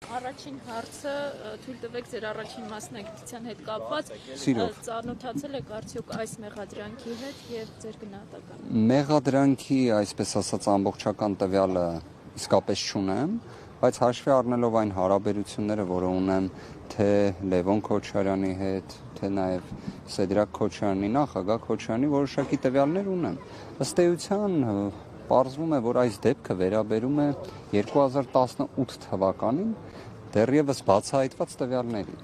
Առաջին հարցը թույլ տվեք ձեր առաջին մասնագիտության հետ կապված ծանոթացել եք արդյոք այս մեղադրանքի հետ եւ ձեր գնահատականը։ Մեղադրանքի, այսպես ասած, ամբողջական տվյալը իսկապես չունեմ, բայց հաշվի առնելով այն հարաբերությունները, որը ունեմ թե Լևոն Քոչարյանի հետ, թե նաեւ Սեդրակ Քոչարյանի, նախագահ Քոչարյանի որոշակի տվյալներ ունեմ։ Ըստ էության պարզվում է, որ այս դեպքը վերաբերում է 2018 թվականին դեռևս բացահայտված տվյալների,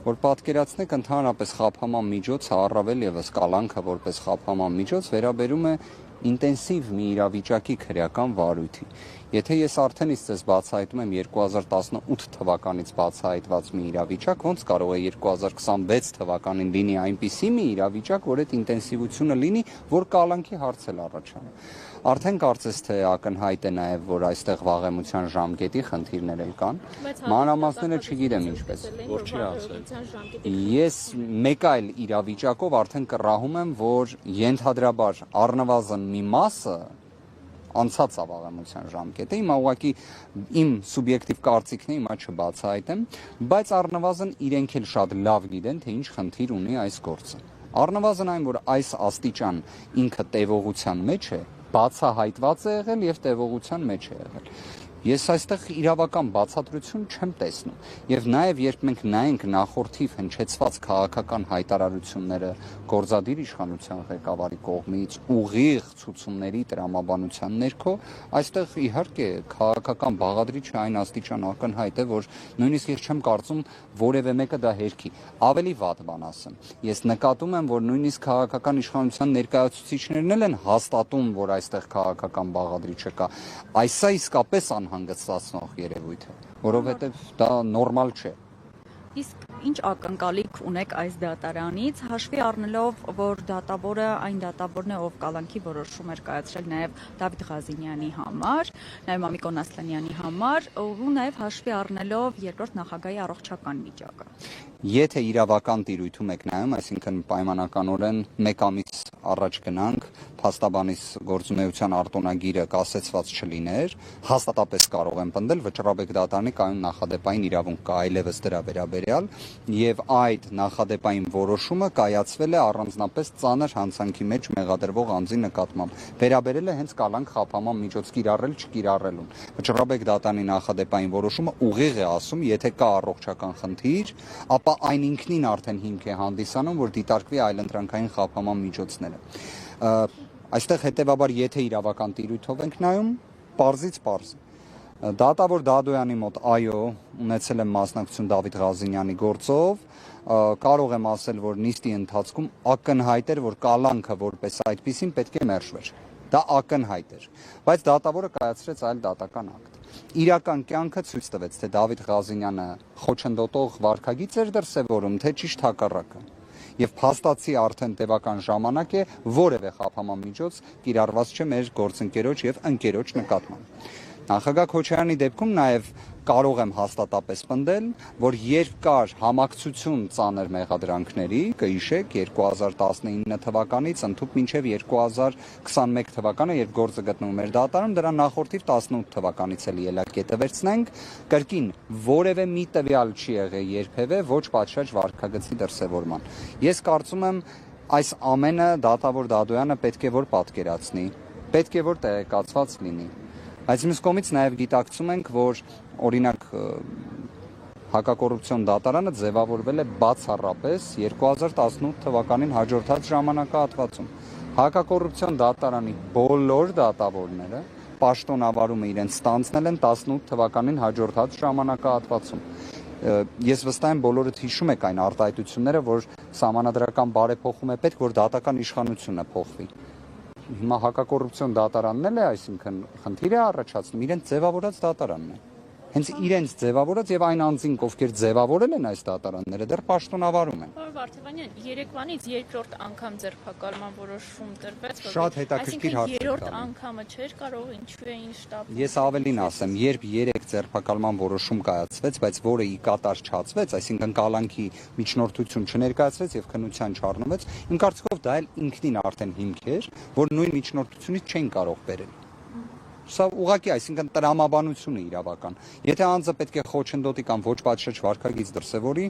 որ պատկերացնեք ընդհանրապես խափանման միջոցը, առավել եւս կալանքը որպես խափանման միջոց վերաբերում է ինտենսիվ մի իրավիճակի քրեական վարույթի։ Եթե ես արդեն իսկ ձեզ բացահայտում եմ 2018 թվականից բացահայտված մի իրավիճակ, ոնց կարող է 2026 թվականին լինի այնպիսի մի իրավիճակ, որ այդ ինտենսիվությունը լինի, որ կալանքի հարց էլ առաջանա։ Արդեն կարծես թե ակնհայտ է նաև, որ այստեղ վաղեմության ժամկետի խնդիրներ էլ կան։ Մանրամասները չգիտեմ ինչպես։ Որ չի ասել։ Ես մեկ այլ իրավիճակով արդեն կռահում եմ, որ ենթադրաբար առնվազն մի մասը անցած ավաղեմության ժամկետը, հիմա ուղղակի իմ սուբյեկտիվ կարծիքն է, հիմա չբացահայտեմ, բայց առնվազն իրենք էլ շատ լավ գիտեն, թե ինչ խնդիր ունի այս գործը։ Առնվազն այն, որ այս աստիճան ինքը տևողության մեջ է, բացահայտված է եղել եւ տևողության մեջ է եղել։ Ես այստեղ իրավական բացատրություն չեմ տեսնում։ Եվ նաեւ երբ մենք նայենք նախորդիվ հնչեցված քաղաքական հայտարարությունները գործադիր իշխանության ղեկավարի կողմից ուղիղ ցուցումների տրամաբանության ներքո, այստեղ իհարկե քաղաքական բաղադրիչը այն աստիճան ակնհայտ է, որ նույնիսկ ես չեմ կարծում որևէ մեկը դա հերքի։ Ավելի վատ բան ասեմ։ Ես նկատում եմ, որ նույնիսկ քաղաքական իշխանության ներկայացուցիչներն էլ են հաստատում, որ այստեղ քաղաքական բաղադրիչը կա։ Այսա իսկապես հանգստացնող երևույթ է, որովհետև դա նորմալ չէ։ Իսկ ինչ ակնկալիք ունեք այս դատարանից, հաշվի առնելով, որ դատավորը այն դատավորն է, ով կալանքի որոշում էր կայացրել նաև Դավիթ Ղազինյանի համար, նաև Մամիկոն Ասլանյանի համար, ու նաև հաշվի առնելով երկրորդ նախագահի առողջական վիճակը։ Եթե իրավական տիրույթում եք նայում, այսինքն պայմանականորեն մեկ ամիս առաջ գնանք, փաստաբանիս գործունեության արտոնագիրը կասեցված չլիներ, հաստատապես կարող եմ պնդել Վճռաբեկ դատարանի կայուն նախադեպային իրավունք կա այլևս դրա վերաբերյալ, եւ այդ նախադեպային որոշումը կայացվել է առանձնապես ծանր հանցանքի մեջ մեղադրվող անձի նկատմամբ, վերաբերել է հենց կալանք խափանման միջոց կիրառել չկիրառելուն։ Վճռաբեկ դատարանի նախադեպային որոշումը ուղիղ է ասում, եթե կա առողջական խնդիր, ապա այն ինքնին արդեն հիմք է հանդիսանում, որ դիտարկվի այլընտրանքային խափանման միջոցները։ Այստեղ հետևաբար եթե իրավական տիրույթով ենք նայում, պարզից պարզ։ Դատավոր Դադոյանի մոտ այո, ունեցել եմ մասնակցություն Դավիթ Ղազինյանի գործով, կարող եմ ասել, որ նիստի ընթացքում ակնհայտ էր, որ կալանքը որպես այդպիսին պետք է մերժվեր։ Դա ակնհայտ էր, բայց դատավորը կայացրեց այլ դատական ակտ։ Իրական կյանքը ցույց տվեց, թե Դավիթ Ղազինյանը խոչընդոտող վարքագիծ էր դրսևորում, թե ճիշտ հակառակը։ Եվ փաստացի արդեն տևական ժամանակ է որևէ խափանման միջոց կիրառված չէ մեր գործընկերոջ եւ ընկերոջ նկատմամբ։ Նախագահ Քոչարյանի դեպքում նաեւ կարող եմ հաստատապես պնդել, որ երբ կար համակցություն ծանր մեղադրանքների, կհիշեք 2019 թվականից ընդհուպ մինչև 2021 թվականը, երբ գործը գտնվում էր դատարանում, դրա նախորդիվ 18 թվականից էլ ելակետը վերցնենք, կրկին որևէ մի տվյալ չի եղել երբևէ ոչ պատշաճ վարքագծի դրսևորման։ Ես կարծում եմ այս ամենը դատավոր Դադոյանը պետք է որ պատկերացնի, պետք է որ տեղեկացված լինի։ Այս մյուս կողմից նաև գիտակցում ենք, որ օրինակ հակակոռուպցիոն դատարանը ձևավորվել է բացառապես 2018 թվականին հաջորդած ժամանակահատվածում։ Հակակոռուպցիոն դատարանի բոլոր դատավորները պաշտոնավարումը իրենց ստանձնել են 18 թվականին հաջորդած ժամանակահատվածում։ Ես վստահ եմ բոլորդ հիշում եք այն արտահայտությունները, որ սահմանադրական բարեփոխում է պետք, որ դատական իշխանությունը փոխվի։ Հիմա հակակոռուպցիոն դատարանն էլ է, այսինքն խնդիր է առաջացնում, իրենց ձևավորած դատարանն է։ Հենց իրենց ձևավորած եւ այն անձինք, ովքեր ձևավորել են այս դատարանները, դեռ պաշտոնավարում են։ Պարոն Վարդանյան, երեկվանից երկրորդ անգամ ձերբակալման որոշում տրվեց, Շատ հետաքրքիր հարց է։ Երրորդ անգամը չէր կարող, ինչու էին շտապում։ Ես ավելին ասեմ, երբ 3 ձերբակալման որոշում կայացվեց, բայց որը ի կատար չացվեց, այսինքն կալանքի միջնորդություն չներկայացվեց եւ քննության չառնվեց, իմ կարծիքով դա էլ ինքնին արդեն հիմք էր, որ նույն միջնորդությունից չեն կարող բերել։ Սա ուղղակի, այսինքն տրամաբանություն է իրավական։ Եթե անձը պետք է խոչընդոտի կամ ոչ պատշաճ վարքագիծ դրսևորի,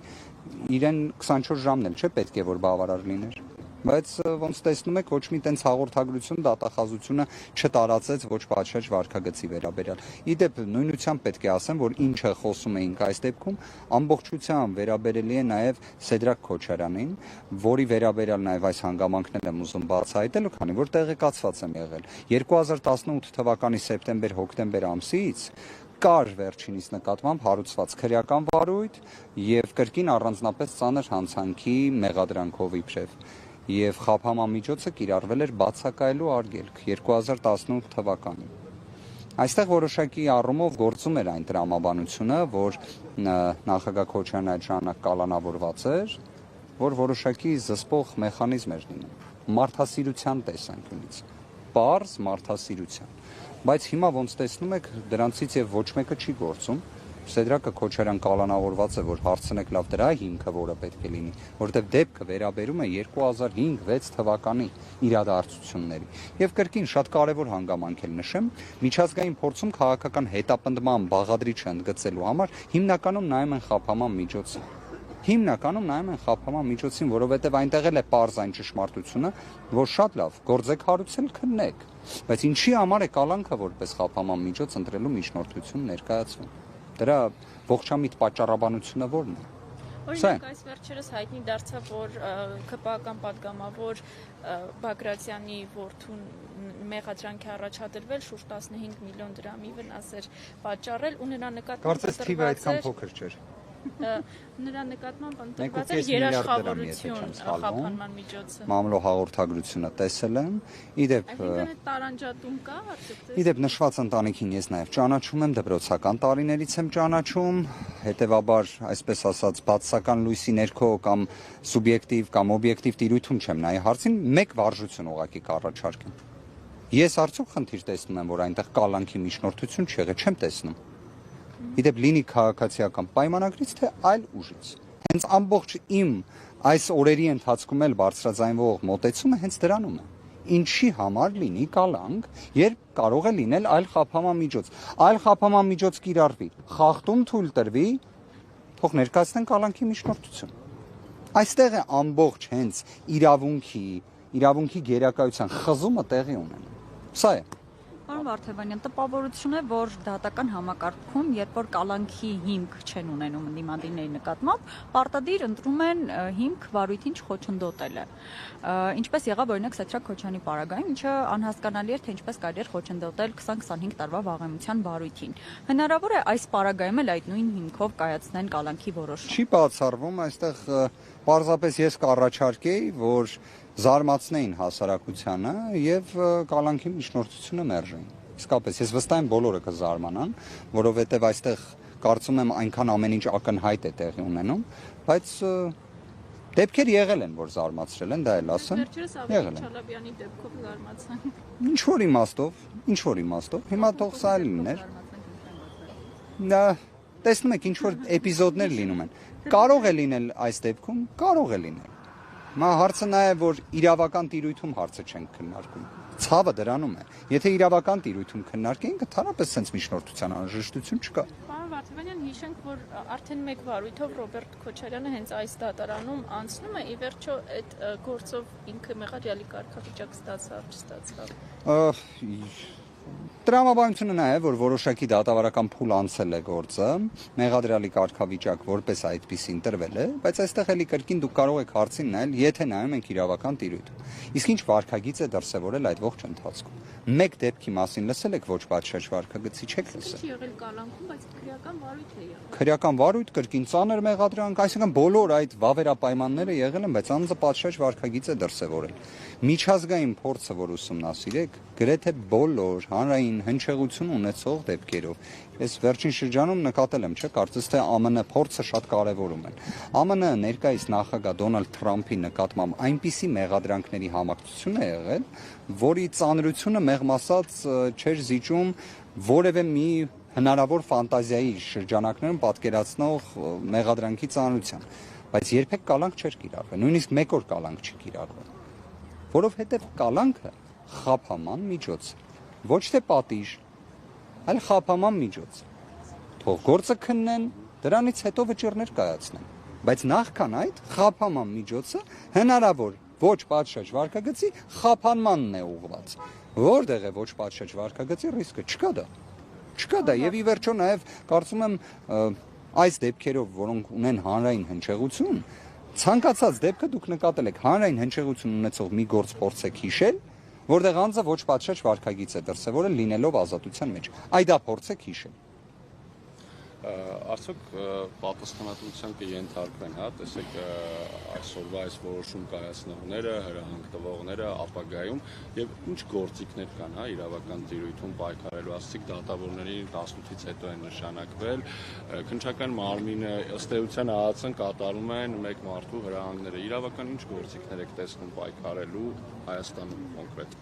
իրեն 24 ժամն էլ չէ պետք է որ բավարար լիներ։ Բայց ոնց տեսնում եք, ոչ մի տենց հաղորդագրություն դատախազությունը չտարածեց ոչ պատշաճ վարքագծի վերաբերյալ։ Իդեպ նույնությամբ պետք է ասեմ, որ ինչը խոսում էինք այս դեպքում, ամբողջությամբ վերաբերելի է նաև Սեդրակ Քոչարյանին, որի վերաբերյալ նաև այս հանգամանքներն եմ ուզում բացահայտել, քանի որ տեղեկացված եմ եղել։ 2018 թվականի սեպտեմբեր-հոկտեմբեր ամսից կար վերջինիս նկատմամբ հարուցված քրեական վարույթ եւ կրկին առանձնապես ծանր հանցանքի մեղադրանքով իբրև եւ խափամամիջոցը կիրառվել էր բացակայելու արգելք 2018 թվականին։ Այստեղ որոշակի առումով գործում էր այն տրամաբանությունը, որ նախագահ Քոչարյանը այդ ժամանակ կալանավորված էր, որ որոշակի զսպող մեխանիզմ էր լինում մարդասիրության տեսանկյունից, պարզ մարդասիրության։ Բայց հիմա ոնց տեսնում եք, դրանցից եւ ոչ մեկը չի գործում։ Սեդրակը Քոչարյան կալանավորված է, որ հարցնեք լավ դրա հիմքը որը պետք է լինի, որովհետև դեպքը վերաբերում է 2005-6 թվականի իրադարձությունների։ Եվ կրկին շատ կարևոր հանգամանք էլ նշեմ, միջազգային փորձում քաղաքական հետապնդման բաղադրիչը ընդգծելու համար հիմնականում նայում են խափաման միջոցը։ Հիմնականում նայում են խափաման միջոցին, որովհետև այնտեղ էլ է պարզ այն ճշմարտությունը, որ շատ լավ գործեք հարուցել քննեք, բայց ինչի համար է կալանքը որպես խափաման միջոց ընտրելու միջնորդություն ներկայացվում։ Դրա ողջամիտ պատճառաբանությունը ո՞րն է։ Օրինակ այս վերջերս հայտնի դարձավ, որ ԿՊԱ-ական պատգամավոր Բագրատյանի որդուն մեղադրանքի առաջադրվել շուրջ 15 միլիոն դրամի վնաս էր պատճառել ու նրա նկատմամբ Կարծես թիվը այդքան փոքր չէր։ Նրա նկատմամբ ընտրված էր երաշխավորություն խափանման միջոցը։ Մամլո հաղորդագրությունը տեսել եմ։ Իդեպ տարանջատում կա արդյոք։ Իդեպ նշված ընտանիքին ես նաև ճանաչում եմ, դպրոցական տարիներից եմ ճանաչում, հետևաբար, այսպես ասած, բացասական լույսի ներքո կամ սուբյեկտիվ կամ օբյեկտիվ տիրույթում չեմ նայ հարցին, մեկ վարժություն ուղղակի կառաջարկեմ։ Ես արդյոք խնդիր տեսնում եմ, որ այնտեղ կալանքի միջնորդություն չի եղել, չեմ տեսնում։ Իդեպ լինի քաղաքացիական պայմանագրից, թե այլ ուժից։ Հենց ամբողջ իմ այս օրերի ընթացքում էլ բարձրաձայնվող մոտեցումը հենց դրանում է։ Ինչի համար լինի կալանք, երբ կարող է լինել այլ խափաման միջոց։ Այլ խափաման միջոց կիրառվի, խախտում թույլ տրվի, թող ներկայացնեն կալանքի միջնորդություն։ Այստեղ է ամբողջ հենց իրավունքի գերակայության խզումը տեղի ունենում։ Սա է։ Պարոն Վարդևանյան, տպավորություն է, որ դատական համակարգում, երբ որ կալանքի հիմք չեն ունենում դիմանդիների նկատմամբ, պարտադիր ընտրում են հիմք վարույթին չխոչընդոտելը։ Ինչպես եղավ օրինակ Սեդրակ Քոչարյանի պարագայում, ինչը անհասկանալի էր, թե ինչպես կարելի էր խոչընդոտել 20-25 տարվա վաղեմության վարույթին։ Հնարավոր է այս պարագայում էլ այդ նույն հիմքով կայացնեն կալանքի որոշում։ Չի բացառվում, այստեղ պարզապես ես կառաջարկեի, որ զարմացնեին հասարակությանը եւ կալանքի միջնորդությունը մերժեին։ Իսկապես ես վստահ եմ բոլորը կզարմանան, որովհետեւ այստեղ կարծում եմ այնքան ամեն ինչ ակնհայտ է տեղի ունենում, բայց դեպքեր եղել են, որ զարմացրել են, դա էլ ասեմ։ Եղել են։ Չալաբյանի դեպքով զարմացան։ Ինչ որ իմաստով, հիմա թող սա լիներ։ Դա տեսնում եք, ինչ որ էպիզոդներ լինում են։ Կարող է լինել այս դեպքում, կարող է լինել։ Մա հարցը նա է, որ իրավական տիրույթում հարցը չենք քննարկում։ Ցավը դրանում է։ Եթե իրավական տիրույթում քննարկեինք, ընդհանրապես sense միջնորդության անհրաժեշտություն չկա։ Պարոն Վարդևանյան, հիշենք, որ արդեն մեկ վարույթով Ռոբերտ Քոչարյանը հենց այս դատարանում անցնում է, ի վերջո այդ գործով ինքը մեղադրյալի կարգավիճակ ստացավ, չստացավ։ Տրամաբանությունը նա է, որ որոշակի դատավարական փուլ անցել է գործը, մեղադրյալի կարգավիճակ որպես այդպիսի ընտրվել է, բայց այստեղ էլի կրկին դուք կարող եք հարցին նայել, եթե նայում ենք իրավական տիրույթ։ Իսկ ինչ վարքագիծ է դրսևորել այդ ողջ ընթացքում։ Մեկ դեպքի մասին լսել եք ոչ պատշաճ վարքագծի չեք լսել։ Չի եղել կալանքում, բայց քրեական վարույթ է եղել։ Քրեական վարույթ, կրկին ծանր մեղադրանք, այսինքն բոլոր այդ վավերապայմանները եղել են, բայց անձը պատշաճ վարքագիծ է դրսևորել։ Միջազգային փորձը, որ ուսումնասիրեք, գրեթե բոլոր հանրային հնչեղություն ունեցող դեպքերով։ Ես վերջին շրջանում նկատել եմ, չէ՞, կարծես թե ԱՄՆ փորձը շատ կարևորում են։ ԱՄՆ ներկայիս նախագահ Դոնալդ Թրամփի նկատմամբ այնպիսի մեղադրանքների համակցություն է եղել, որի ծանրությունը մեղմ ասած չէր զիջում որևէ մի հնարավոր ֆանտազիայի շրջանակներում պատկերացնող մեղադրանքի ծանրության, բայց երբեք կալանք չէր կիրառվել, նույնիսկ մեկ օր կալանք չի կիրառվել, որովհետև կալանքը խափաման միջոց, ոչ թե պատիժ, այլ խափաման միջոց։ Թող գործը քննեն, դրանից հետո վճիռներ կայացնեն։ Բայց նախքան այդ խափաման միջոցը հնարավոր ոչ պատշաճ վարքագծի խափանմանն է ուղղված։ Որտեղ է ոչ պատշաճ վարքագծի ռիսկը, չկա դա։ Չկա դա եւ ի վերջո նաեւ կարծում եմ այս դեպքերով, որոնք ունեն հանրային հնչեղություն, ցանկացած դեպքը դուք նկատել եք հանրային հնչեղություն ունեցող մի գործ փորձեք հիշել, որտեղ անձը ոչ պատշաճ վարքագիծ է դրսևորել լինելով ազատության մեջ։ Այ դա փորձեք հիշել։ Արդյոք պատասխանատվության կենթարկվեն, հա, տեսեք այսօրվա այս որոշում կայացնողները, հրահանգ տվողները ապագայում եւ ինչ գործիքներ կան, հա, իրավական տիրույթում պայքարելու, ասիկ դատավորների 18-ից հետո են նշանակվել, քննչական մարմինը ըստ էության ԱԱՑ-ն կատարում են մեկ մարդու հրահանգները, իրավական ինչ գործիքներ եք տեսնում պայքարելու Հայաստանում կոնկրետ։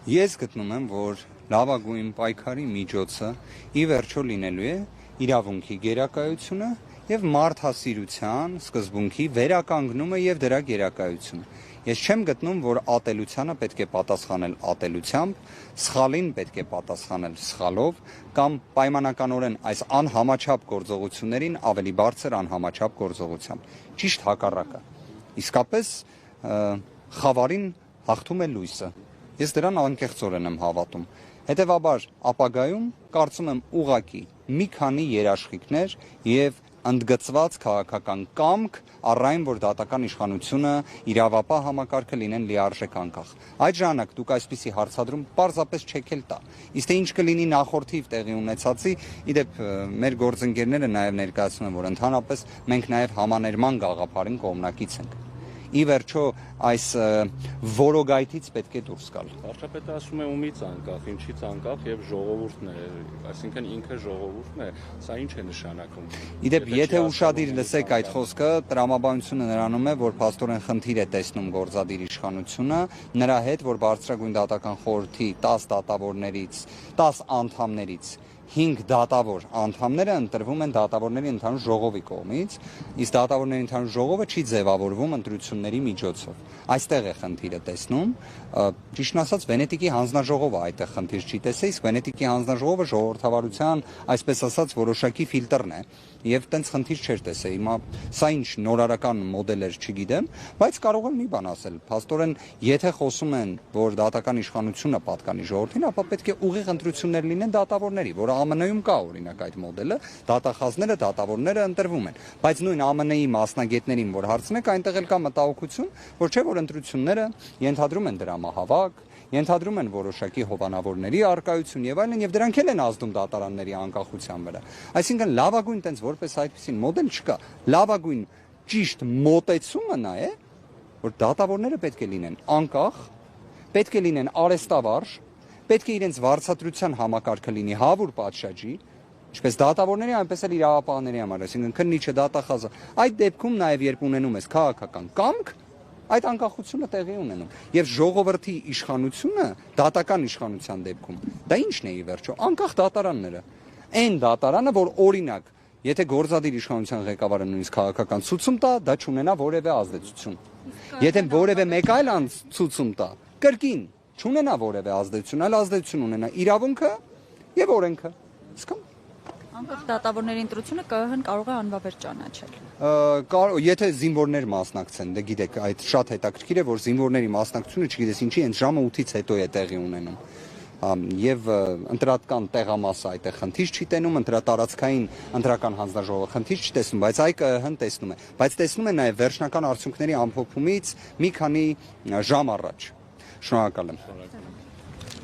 Ես գտնում եմ, որ լավագույն պայքարի միջոցը ի վերջո լինելու է իրավունքի գերակայությունը եւ մարդասիրության սկզբունքի վերականգնումը եւ դրա գերակայությունը։ Ես չեմ գտնում, որ ատելությանը պետք է պատասխանել ատելությամբ, սխալին պետք է պատասխանել սխալով կամ պայմանականորեն այս անհամաչափ գործողություններին ավելի բարձր անհամաչափ գործողությամբ։ Ճիշտ հակառակը։ Իսկապես խավարին հաղթում է լույսը։ Ես դրան անկեղծորեն եմ հավատում։ Հետևաբար ապագայում կարծում եմ ուղղակի մի քանի երաշխիքներ եւ ընդգծված քաղաքական կամք առայն որ դատական իշխանությունը իրավապահ համակարգը լինեն լիարժեք անկախ։ Այդ ժամանակ դուք այսպիսի հարցադրում պարզապես չեք էլ տա։ Իսկ թե ինչ կլինի նախորդիվ տեղի ունեցածի, իդեպ մեր գործընկերները նաեւ ներկայացնում են, որ ընդհանրապես մենք նաեւ համաներման գաղափարին կողմնակից ենք։ Ի վերջո այս որոգայթից պետք է դուրս գալ։ Վարչապետը ասում է ումից անկախ, ինչից անկախ եւ ժողովուրդն է, այսինքն ինքը ժողովուրդն է, սա ինչ է նշանակում։ Իդեպ եթե ուշադիր լսեք այդ խոսքը, տրամաբանությունը նրանում է, որ փաստորեն խնդիր է տեսնում գործադիր իշխանությունը, նրա հետ, որ բարձրագույն դատական խորհրդի 10 դատավորներից, 10 անդամներից 5 դատավոր անդամները ընտրվում են դատավորների ընդհանուր ժողովի կողմից, իսկ դատավորների ընդհանուր ժողովը չի ձևավորվում ընտրությունների միջոցով։ Այստեղ է խնդիրը տեսնում, ճիշտն ասած Վենետիկի հանձնաժողովը այդտեղ խնդիր չի տեսել, իսկ Վենետիկի հանձնաժողովը ժողովրդավարության, այսպես ասած, որոշակի ֆիլտրն է, եւ տենց խնդիր չէր տեսել։ Հիմա սա ինչ նորարարական մոդել էր, չգիտեմ, բայց կարող եմ մի բան ասել։ Փաստորեն, եթե խոսում են, որ դատական իշխանությունը պատկանի ժողովրդին, ապա պետք է ուղիղ ընտրություններ լինեն դատավորների, որ ԱՄՆ-ում կա օրինակ այդ մոդելը, դատախազները, դատավորները ընտրվում են, բայց նույն ԱՄՆ-ի մասնագետներին, որ հարցնեք, այնտեղ էլ կա մտահոգություն, որ չէ որ ընտրությունները ենթադրում են դրամահավաք, ենթադրում են որոշակի հովանավորների արկայություն եւ այլն, եւ դրանք էլ են ազդում դատարանների անկախության վրա։ Այսինքն լավագույն տենց որպես այդպեսին մոդել չկա։ Լավագույն ճիշտ մոտեցումը նա է, որ դատավորները պետք է լինեն անկախ, պետք է լինեն արեստավարժ, պետք է իրենց վարձատրության համակարգը լինի հավուր պատշաճի, ինչպես դատավորների, այնպես էլ իրավապահների համար, այսինքն քննիչը, դատախազը։ Այդ դեպքում նաև երբ ունենում ես քաղաքական կամք, այդ անկախությունը տեղի ունենում։ Եվ ժողովրդի իշխանությունը, դատական իշխանության դեպքում, դա ի՞նչն է ի վերջո, անկախ դատարանները։ Այն դատարանը, որ օրինակ, եթե գործադիր իշխանության ղեկավարը նույնիսկ քաղաքական ցուցում տա, դա չունենա որևէ ազդեցություն։ Եթե որևէ մեկ այլ անձ ցուցում տա, կրկին չունենա որևէ ազդեցություն, այլ ազդեցություն ունենա իրավունքը եւ օրենքը։ Իսկական անկախ դատավորների ընտրությունը ԿԸՀ-ն կարող է անվավեր ճանաչել։ Եթե զինվորներ մասնակցեն, դե գիտեք, այդ շատ հետաքրքիր է, որ զինվորների մասնակցությունը, չգիտես ինչի, հենց ժամը 8-ից հետո է տեղի ունենում։ Եվ ընտրական տեղամասը այդտեղ խնդիր չի տենում, ընտրատարածքային ընտրական հանձնաժողովը խնդիր չի տեսնում, բայց ԱԿՀ-ն տեսնում է, բայց տեսնում է նաև վերջնական արդյունքների ամփոփումից մի քանի ժամ առաջ։ Շնորհակալ եմ։